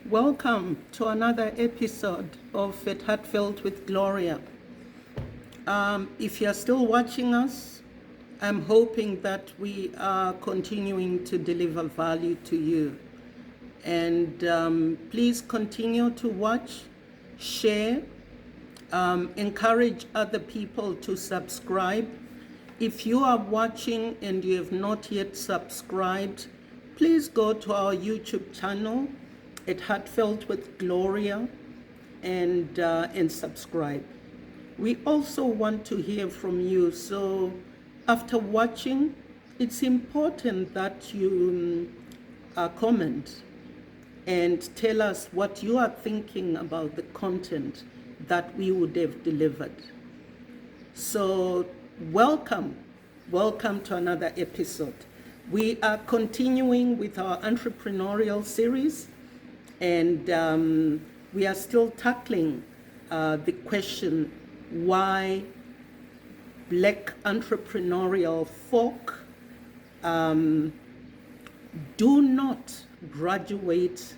Welcome to another episode of At Heartfelt with Gloria. If you're still watching us, I'm hoping that we are continuing to deliver value to you. And please continue to watch, share, encourage other people to subscribe. If you are watching and you have not yet subscribed, please go to our YouTube channel, At Heartfelt with Gloria, and subscribe. We also want to hear from you. So after watching, it's important that you comment and tell us what you are thinking about the content that we would have delivered. So welcome to another episode. We are continuing with our entrepreneurial series, and we are still tackling the question why Black entrepreneurial folk do not graduate,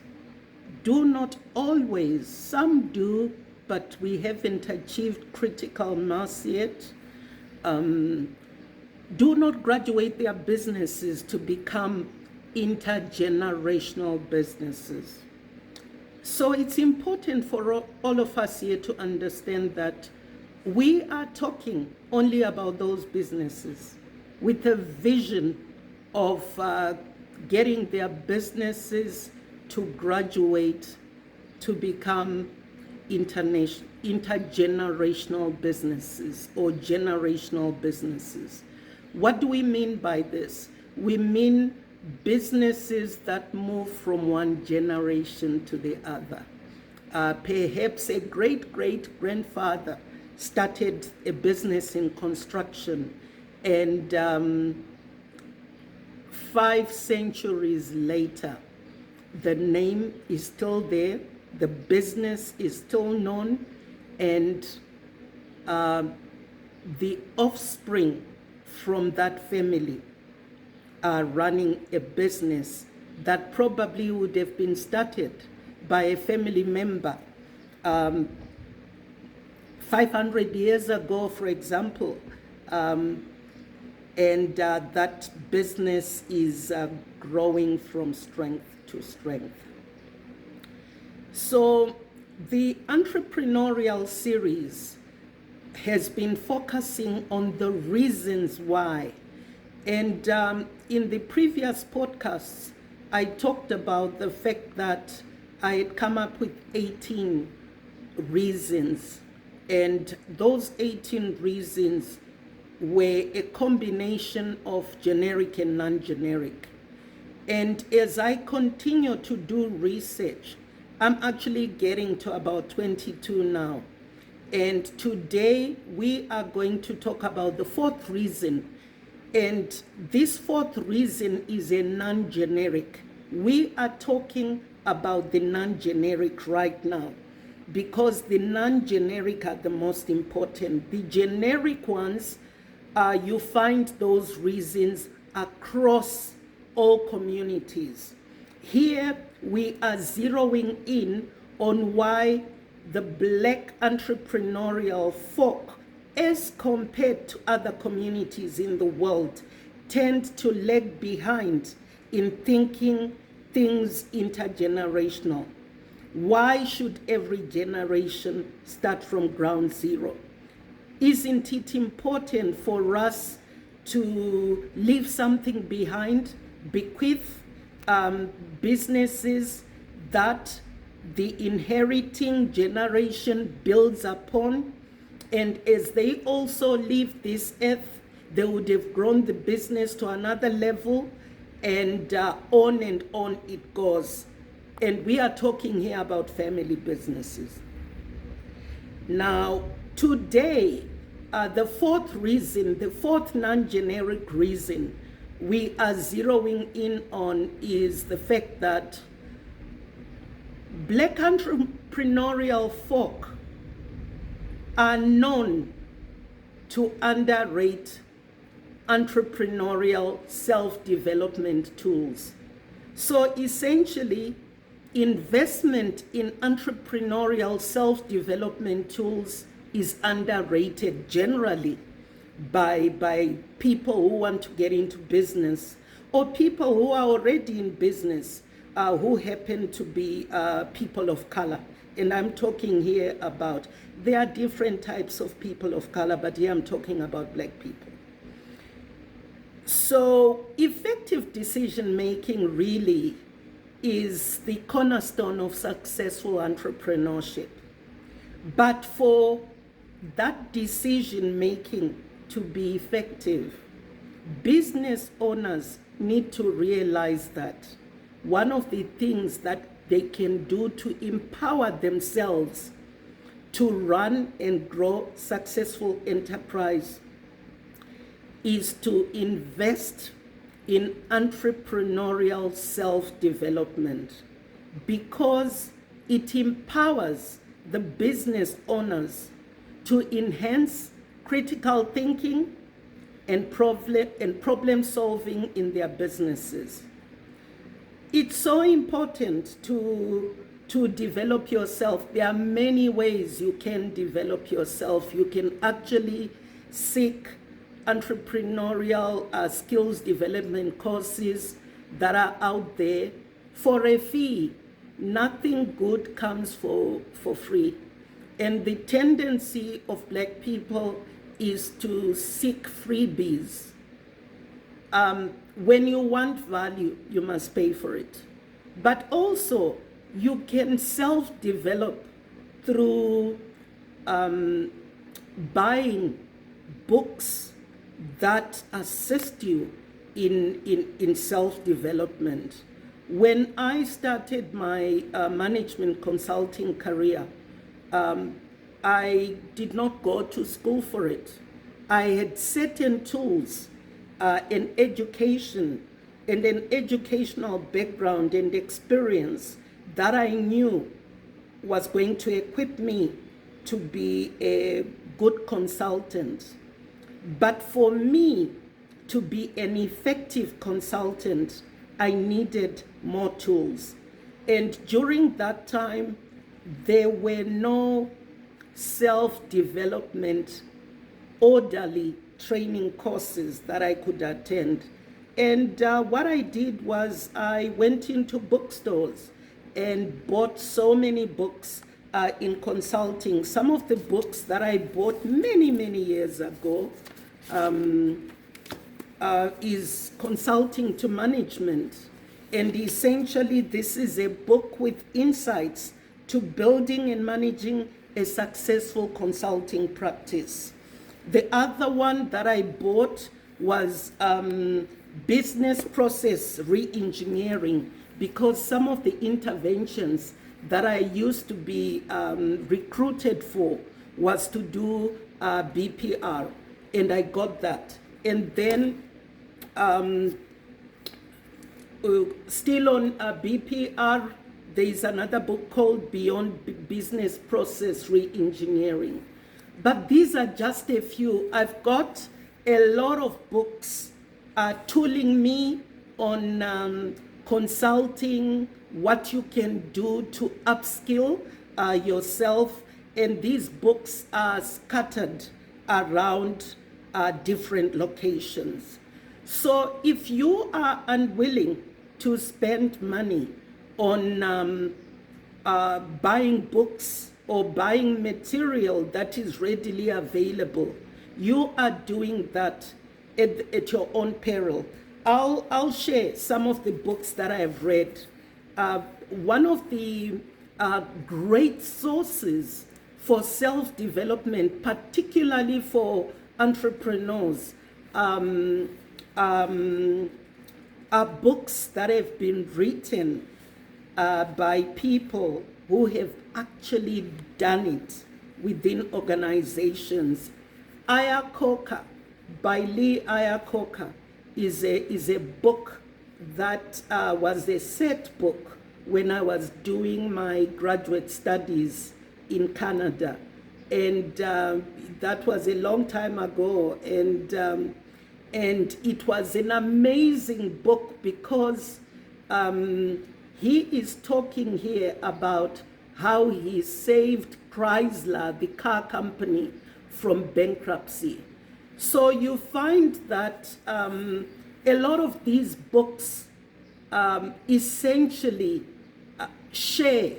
do not always, some do, but we haven't achieved critical mass yet, do not graduate their businesses to become intergenerational businesses. So it's important for all of us here to understand that we are talking only about those businesses with a vision of getting their businesses to graduate to become intergenerational businesses or generational businesses. What do we mean by this? We mean businesses that move from one generation to the other. Perhaps a great-great-grandfather started a business in construction, and 5 centuries later, the name is still there, the business is still known, and the offspring from that family are running a business that probably would have been started by a family member 500 years ago, for example, and that business is growing from strength to strength. So the entrepreneurial series has been focusing on the reasons why. And in the previous podcasts, I talked about the fact that I had come up with 18 reasons. And those 18 reasons were a combination of generic and non-generic. And as I continue to do research, I'm actually getting to about 22 now. And today we are going to talk about the 4th reason. And this 4th reason is a non-generic. We are talking about the non-generic right now because the non-generic are the most important. The generic ones, you find those reasons across all communities. Here we are zeroing in on why the Black entrepreneurial folk, as compared to other communities in the world, tend to lag behind in thinking things intergenerational. Why should every generation start from ground zero? Isn't it important for us to leave something behind, bequeath businesses that the inheriting generation builds upon? And as they also leave this earth, they would have grown the business to another level, and on it goes. And we are talking here about family businesses. Now, today, the 4th reason, the 4th non-generic reason we are zeroing in on is the fact that Black entrepreneurial folk are known to underrate entrepreneurial self-development tools. So essentially, investment in entrepreneurial self-development tools is underrated generally by people who want to get into business, or people who are already in business, who happen to be people of color. And I'm talking here about, there are different types of people of color, but here I'm talking about Black people. So effective decision making really is the cornerstone of successful entrepreneurship. But for that decision making to be effective, business owners need to realize that one of the things that they can do to empower themselves to run and grow successful enterprise is to invest in entrepreneurial self-development, because it empowers the business owners to enhance critical thinking and problem solving in their businesses. It's so important to develop yourself. There are many ways you can develop yourself. You can actually seek entrepreneurial skills development courses that are out there for a fee. Nothing good comes for free. And the tendency of Black people is to seek freebies. When you want value, you must pay for it. But also, you can self-develop through buying books that assist you in self-development. When I started my management consulting career, I did not go to school for it. I had certain tools, an education and an educational background and experience that I knew was going to equip me to be a good consultant. But for me to be an effective consultant, I needed more tools. And during that time, there were no self-development orderly training courses that I could attend. And what I did was I went into bookstores and bought so many books in consulting. Some of the books that I bought many, many years ago is Consulting to Management. And essentially, this is a book with insights to building and managing a successful consulting practice. The other one that I bought was Business Process Re-engineering, because some of the interventions that I used to be recruited for was to do BPR, and I got that. And then still on BPR, there is another book called Beyond Business Process Re-engineering. But these are just a few. I've got a lot of books tooling me on consulting, what you can do to upskill yourself. And these books are scattered around different locations. So if you are unwilling to spend money on buying books or buying material that is readily available, you are doing that at your own peril. I'll share some of the books that I have read. One of the great sources for self-development, particularly for entrepreneurs, are books that have been written by people who have actually done it within organizations. Iacocca by Lee Iacocca is a book that was a set book when I was doing my graduate studies in Canada. And that was a long time ago. And it was an amazing book because He is talking here about how he saved Chrysler, the car company, from bankruptcy. So you find that a lot of these books essentially share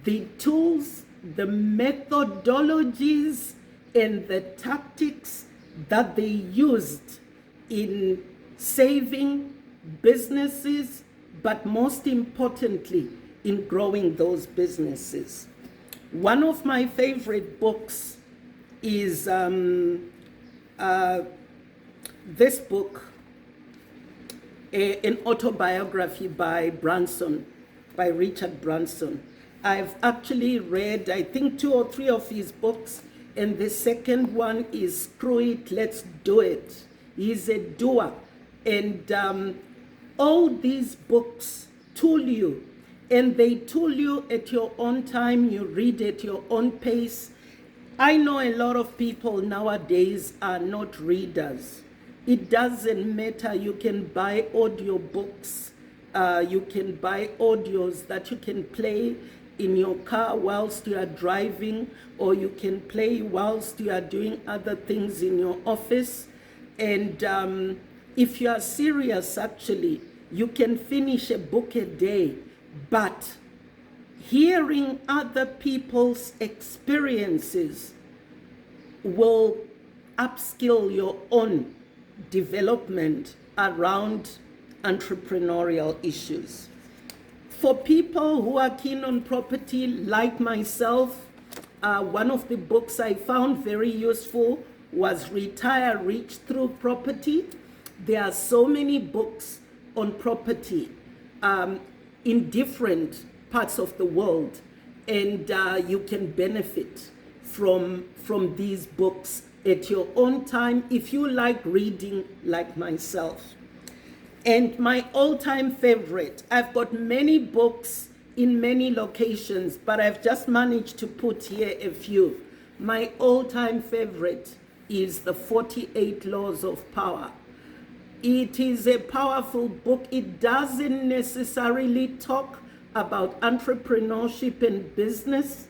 the tools, the methodologies, and the tactics that they used in saving businesses, but most importantly, in growing those businesses. One of my favorite books is this book, an autobiography by Richard Branson. I've actually read, I think, 2 or 3 of his books, and the second one is Screw It, Let's Do It. He's a doer, and all these books tool you, and they tool you at your own time. You read at your own pace. I know a lot of people nowadays are not readers. It doesn't matter. You can buy audio books. You can buy audios that you can play in your car whilst you are driving, or you can play whilst you are doing other things in your office. And if you are serious, actually, you can finish a book a day. But hearing other people's experiences will upskill your own development around entrepreneurial issues. For people who are keen on property, like myself, one of the books I found very useful was Retire Rich Through Property. There are so many books on property in different parts of the world, and you can benefit from these books at your own time if you like reading like myself. And my all-time favorite, I've got many books in many locations, but I've just managed to put here a few. My all-time favorite is The 48 Laws of Power. It is a powerful book. It doesn't necessarily talk about entrepreneurship and business,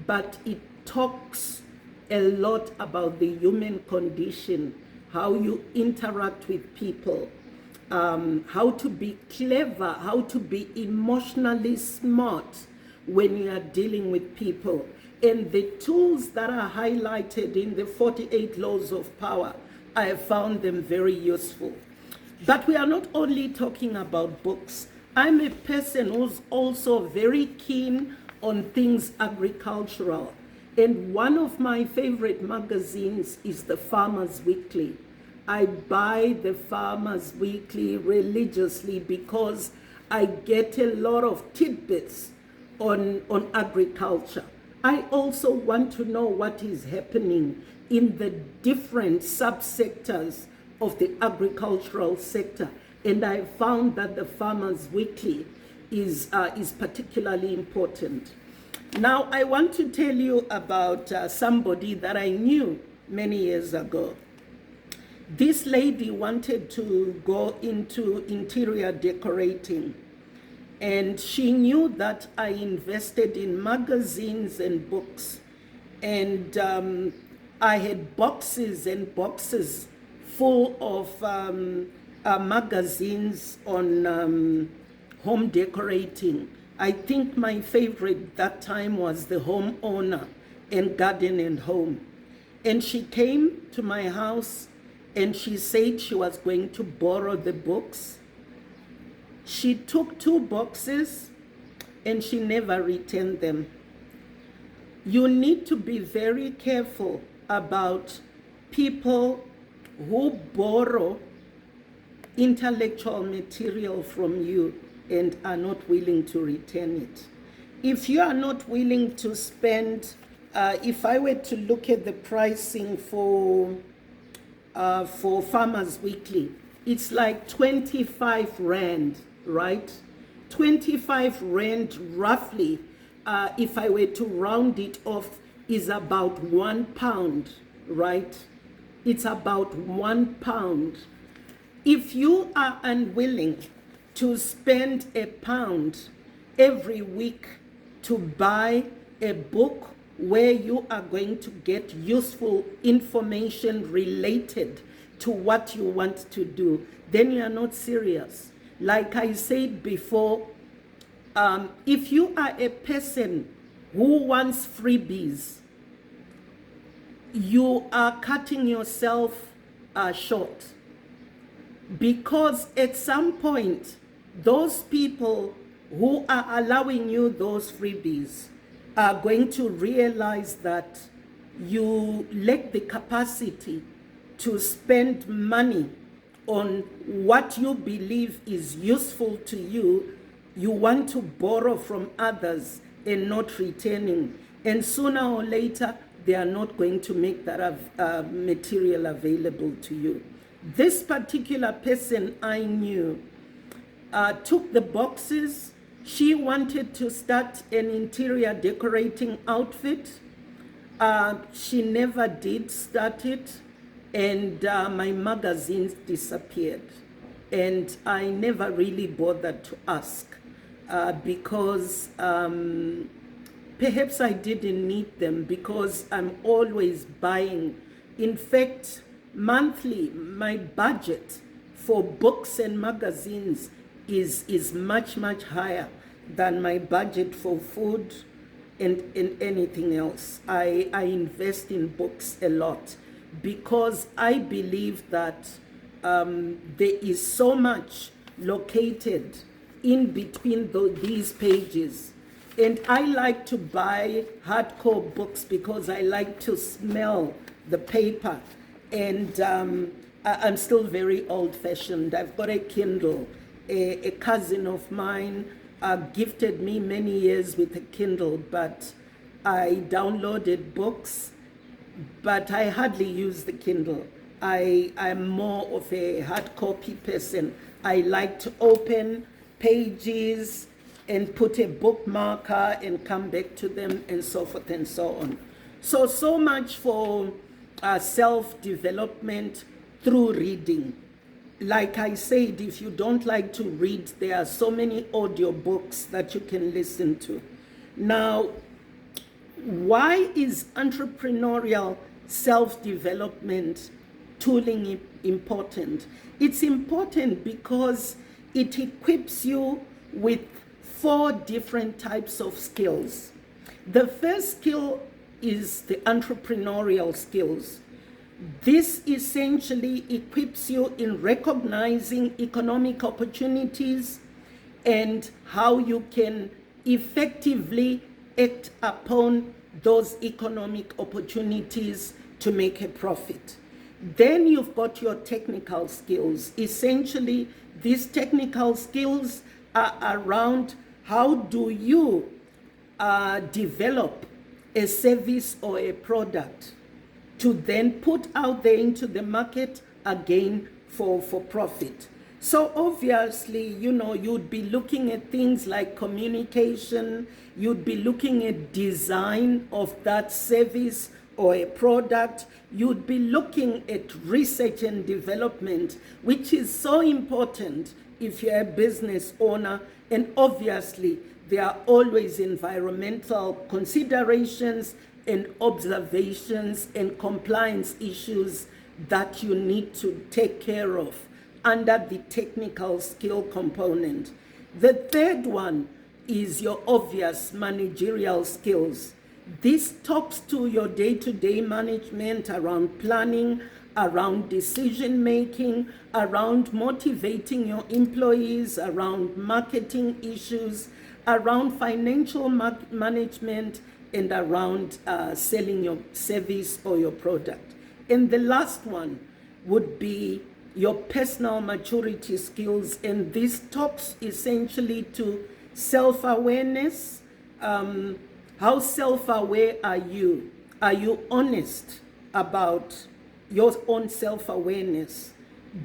but it talks a lot about the human condition, how you interact with people, how to be clever, how to be emotionally smart when you are dealing with people. And the tools that are highlighted in the 48 Laws of Power, I have found them very useful. But we are not only talking about books. I'm a person who's also very keen on things agricultural. And one of my favorite magazines is the Farmers Weekly. I buy the Farmers Weekly religiously because I get a lot of tidbits on agriculture. I also want to know what is happening in the different subsectors of the agricultural sector. And I found that the Farmers Weekly is particularly important. Now, I want to tell you about somebody that I knew many years ago. This lady wanted to go into interior decorating, and she knew that I invested in magazines and books, and I had boxes and boxes full of magazines on home decorating. I think my favorite that time was The Homeowner and Garden and Home. And she came to my house and she said she was going to borrow the books. She took 2 boxes and she never returned them. You need to be very careful about people who borrow intellectual material from you and are not willing to return it. If you are not willing to spend, if I were to look at the pricing for Farmers Weekly, it's like 25 Rand, right? 25 Rand roughly, if I were to round it off, is about £1, right? It's about £1. If you are unwilling to spend £1 every week to buy a book where you are going to get useful information related to what you want to do, then you are not serious. Like I said before, if you are a person who wants freebies, you are cutting yourself short, because at some point, those people who are allowing you those freebies are going to realize that you lack the capacity to spend money on what you believe is useful to you. You want to borrow from others and not returning. And sooner or later, they are not going to make that material available to you. This particular person I knew took the boxes. She wanted to start an interior decorating outfit. She never did start it, and my magazines disappeared. And I never really bothered to ask because perhaps I didn't need them, because I'm always buying. In fact, monthly, my budget for books and magazines is much, much higher than my budget for food and anything else. I invest in books a lot because I believe that there is so much located in between these pages. And I like to buy hardcore books because I like to smell the paper. And I'm still very old-fashioned. I've got a Kindle. A cousin of mine gifted me many years with a Kindle, but I downloaded books, but I hardly use the Kindle. I'm more of a hard copy person. I like to open pages and put a bookmarker and come back to them and so forth and so on. So much for self-development through reading. Like I said, if you don't like to read, there are so many audiobooks that you can listen to. Now, why is entrepreneurial self-development tooling important? It's important because it equips you with 4 different types of skills. The first skill is the entrepreneurial skills. This essentially equips you in recognizing economic opportunities and how you can effectively act upon those economic opportunities to make a profit. Then you've got your technical skills. Essentially, these technical skills are around how do you develop a service or a product to then put out there into the market again for profit. So obviously, you'd be looking at things like communication, you'd be looking at design of that service or a product, you'd be looking at research and development, which is so important if you're a business owner. And obviously, there are always environmental considerations and observations and compliance issues that you need to take care of under the technical skill component. The third one is your obvious managerial skills. This talks to your day-to-day management around planning, around decision making, around motivating your employees, around marketing issues, around financial management, and around selling your service or your product. And the last one would be your personal maturity skills. And this talks essentially to self-awareness. How self-aware are you? Are you honest about your own self-awareness?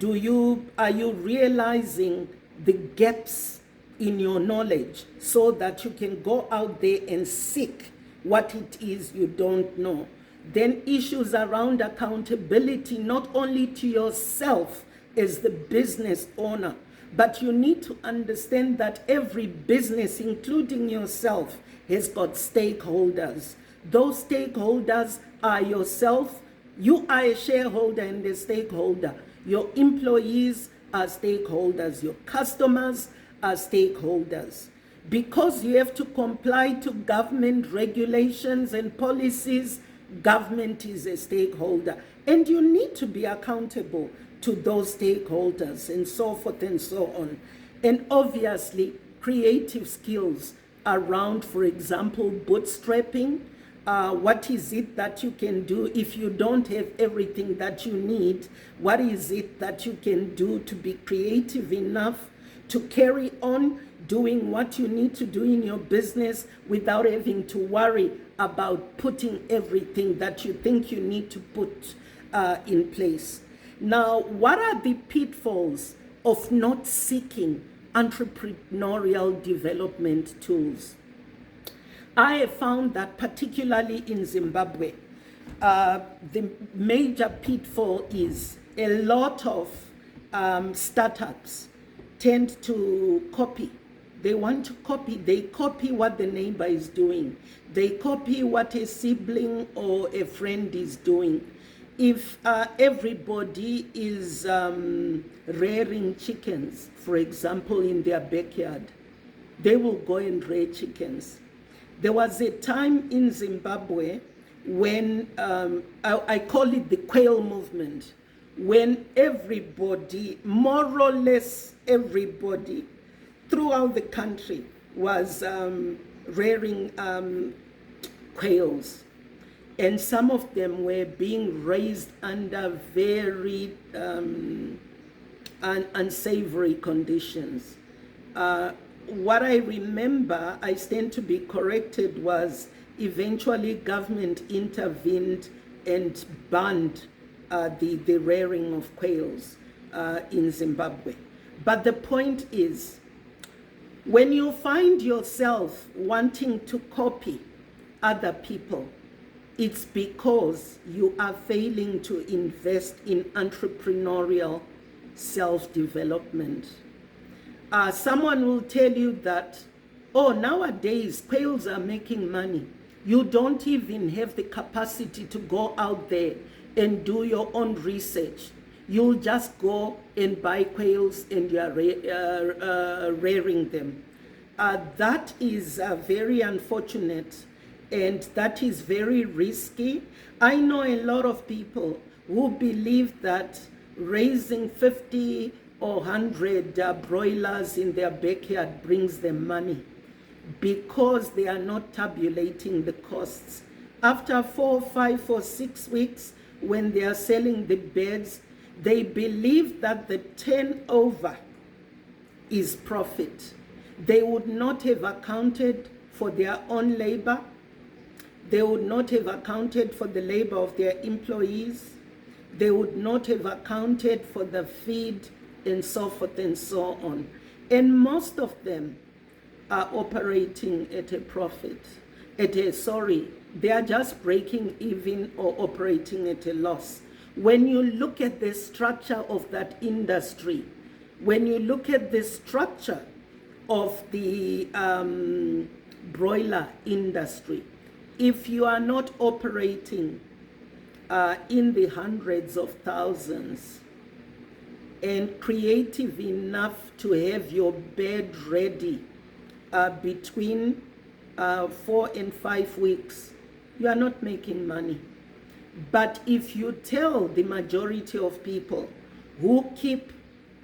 Are you realizing the gaps in your knowledge so that you can go out there and seek what it is you don't know? Then issues around accountability, not only to yourself as the business owner, But you need to understand that every business, including yourself, has got stakeholders. Those stakeholders are yourself. You are a shareholder and a stakeholder. Your employees are stakeholders. Your customers are stakeholders. Because you have to comply to government regulations and policies, government is a stakeholder. And you need to be accountable to those stakeholders and so forth and so on. And obviously, creative skills around, for example, bootstrapping. What is it that you can do if you don't have everything that you need? What is it that you can do to be creative enough to carry on doing what you need to do in your business without having to worry about putting everything that you think you need to put in place? Now, what are the pitfalls of not seeking entrepreneurial development tools? I have found that particularly in Zimbabwe, the major pitfall is a lot of startups tend to copy. They want to copy. They copy what the neighbor is doing. They copy what a sibling or a friend is doing. If everybody is rearing chickens, for example, in their backyard, they will go and rear chickens. There was a time in Zimbabwe when, I call it the quail movement, when everybody, more or less everybody, throughout the country was rearing quails. And some of them were being raised under very unsavory conditions. What I remember, I stand to be corrected, was eventually government intervened and banned the rearing of quails in Zimbabwe. But the point is, when you find yourself wanting to copy other people, it's because you are failing to invest in entrepreneurial self-development. Someone will tell you that, oh, nowadays quails are making money. You don't even have the capacity to go out there and do your own research. You'll just go and buy quails and you are rearing them. That is very unfortunate, and that is very risky. I know a lot of people who believe that raising 50 or 100 broilers in their backyard brings them money because they are not tabulating the costs. After 4, 5, or 6 weeks, when they are selling the birds, they believe that the turnover is profit. They would not have accounted for their own labor. They would not have accounted for the labor of their employees. They would not have accounted for the feed and so forth and so on. And most of them are operating at a profit. They are just breaking even or operating at a loss. When you look at the structure of that industry, when you look at the structure of the broiler industry, if you are not operating in the hundreds of thousands and creative enough to have your bed ready between 4 and 5 weeks, you are not making money. But if you tell the majority of people who keep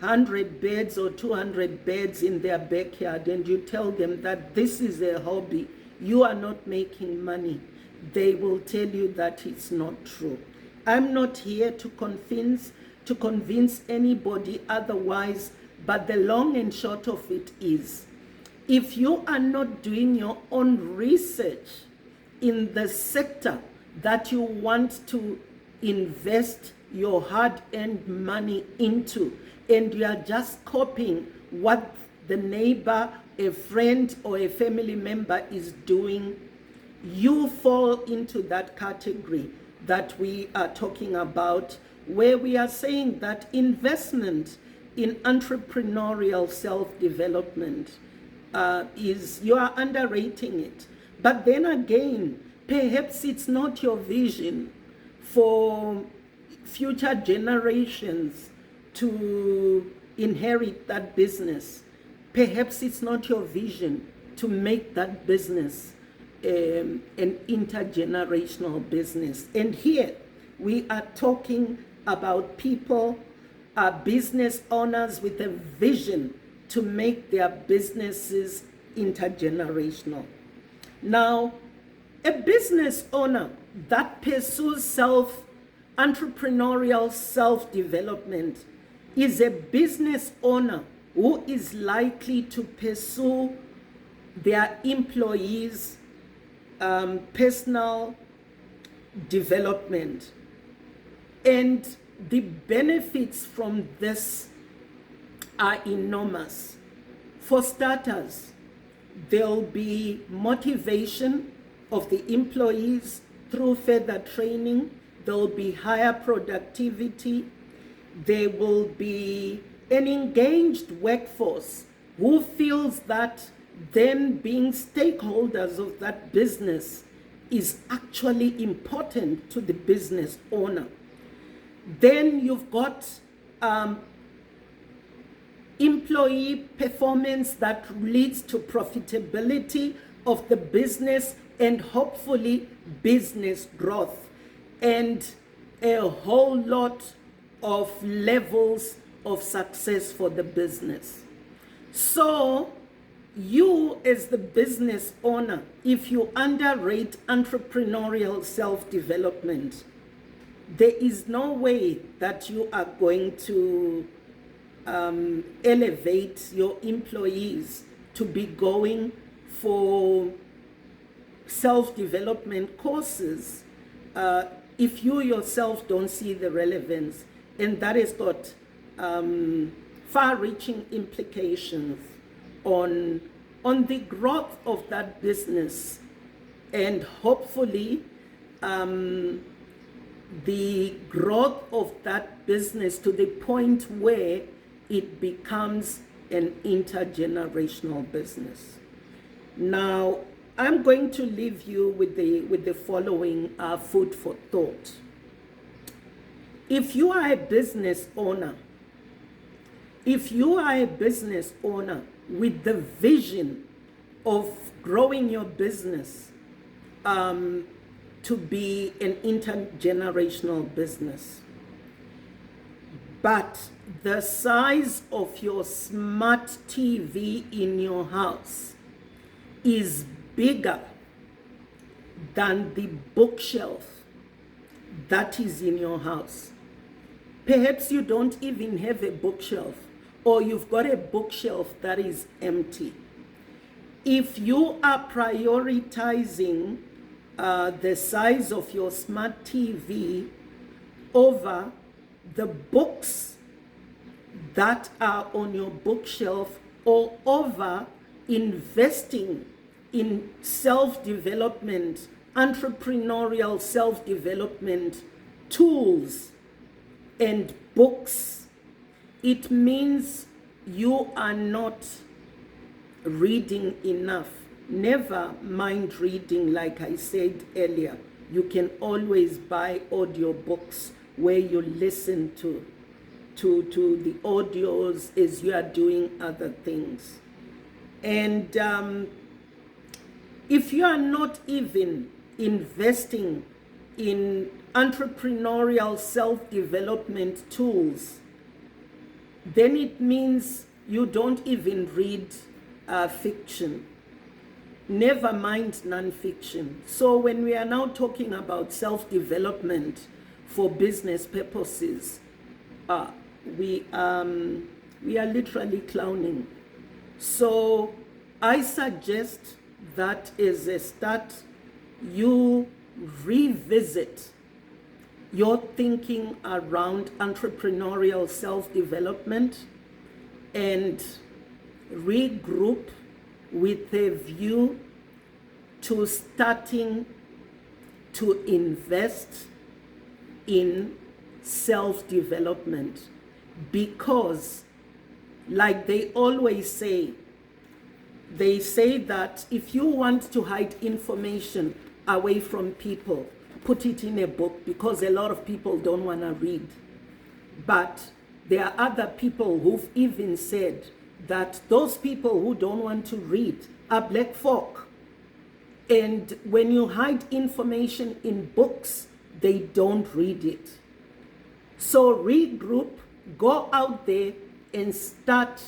100 beds or 200 beds in their backyard, and you tell them that this is a hobby, you are not making money, they will tell you that it's not true. I'm not here to convince anybody otherwise, but the long and short of it is, if you are not doing your own research in the sector that you want to invest your hard-earned money into, and you are just copying what the neighbor, a friend, or a family member is doing, you fall into that category that we are talking about, where we are saying that investment in entrepreneurial self-development is you are underrating it. But then again, perhaps it's not your vision for future generations to inherit that business. Perhaps it's not your vision to make that business an intergenerational business. And here we are talking about people, business owners with a vision to make their businesses intergenerational. Now, a business owner that pursues entrepreneurial self-development is a business owner who is likely to pursue their employees' personal development. And the benefits from this are enormous. For starters, there'll be motivation of the employees through further training. There'll be higher productivity. There will be an engaged workforce who feels that them being stakeholders of that business is actually important to the business owner. Then you've got employee performance that leads to profitability of the business and hopefully business growth and a whole lot of levels of success for the business. So you as the business owner, if you underrate entrepreneurial self-development, there is no way that you are going to elevate your employees to be going for self-development courses if you yourself don't see the relevance. And that has got far-reaching implications on the growth of that business and hopefully the growth of that business to the point where it becomes an intergenerational business. Now, I'm going to leave you with the following food for thought. If you are a business owner, with the vision of growing your business to be an intergenerational business, but the size of your smart TV in your house is bigger than the bookshelf that is in your house. Perhaps you don't even have a bookshelf, or you've got a bookshelf that is empty. If you are prioritizing the size of your smart TV over the books that are on your bookshelf, or over investing in self-development, entrepreneurial self-development tools and books, it means you are not reading enough. Never mind reading, like I said earlier. You can always buy audio books where you listen to the audios as you are doing other things. And if you are not even investing in entrepreneurial self-development tools, then it means you don't even read fiction. Never mind non-fiction. So when we are now talking about self-development for business purposes, we are literally clowning. So I suggest that as a start, you revisit your thinking around entrepreneurial self-development and regroup with a view to starting to invest in self-development, because Like they always say, they say that if you want to hide information away from people, put it in a book, because a lot of people don't want to read. But there are other people who've even said that those people who don't want to read are black folk. And when you hide information in books, they don't read it. So regroup, go out there and start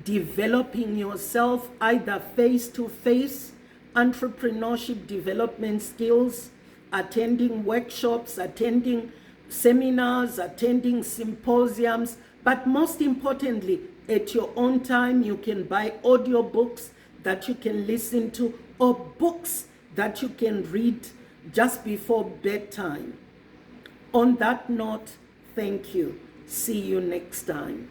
developing yourself, either face-to-face, entrepreneurship development skills, attending workshops, attending seminars, attending symposiums, but most importantly, at your own time, you can buy audiobooks that you can listen to, or books that you can read just before bedtime. On that note, thank you. See you next time.